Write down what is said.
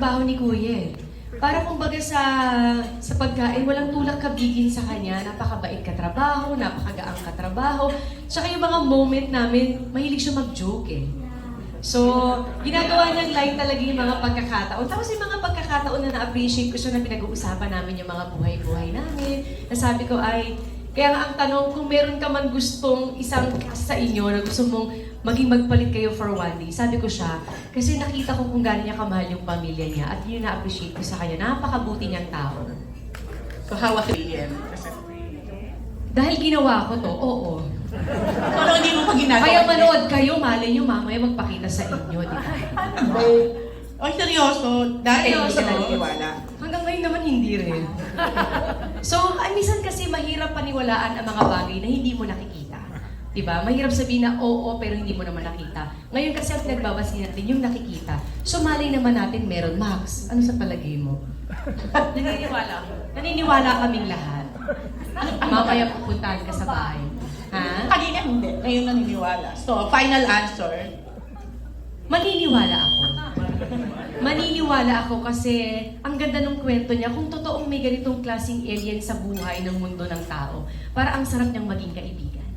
trabaho ni Kuya eh. Para kumbaga sa pagkain, walang tulak kabigin sa kanya. Napakabait ka trabaho, napakagaang ka trabaho. Tsaka yung mga moment namin, mahilig siya mag-joke eh. So, ginagawa niyang light talaga yung mga pagkakataon. Tapos yung mga pagkakataon na na-appreciate ko siya na pinag-uusapan namin yung mga buhay-buhay namin. Nasabi ko ay, kaya nga ang tanong, kung meron ka man gustong isang sa inyo na gusto mong maging magpalit kayo for one day, sabi ko siya, kasi nakita ko kung gaano niya kamahal yung pamilya niya at yun na-appreciate ko sa kanya. Napakabuti niyang tao. So how was it? Dahil ginawa ko to, oo. Pero hindi mo pa ginagawa. Kaya manood kayo, malay nyo mamaya magpakita sa inyo, di ba? O seryoso, dati hindi Seryoso. ka naniniwala. Hanggang ngayon naman hindi rin. So, minsan kasi mahirap paniwalaan ang mga bagay na hindi mo nakikita. Diba? Mahirap sabihin na oo, pero hindi mo naman nakita. Ngayon kasi ang pinagbabasi natin yung nakikita. So, malay naman natin meron. Max, ano sa palagay mo? Naniniwala ako. Naniniwala kaming lahat. Mamaya pupuntahan ka sa bahay. Ha? Kanina hindi. Ngayon naniniwala. So, final answer. Maniniwala ako. Maniniwala ako kasi ang ganda ng kwento niya kung totoong may ganitong klaseng alien sa buhay ng mundo ng tao. Para ang sarap niyang maging kaibigan.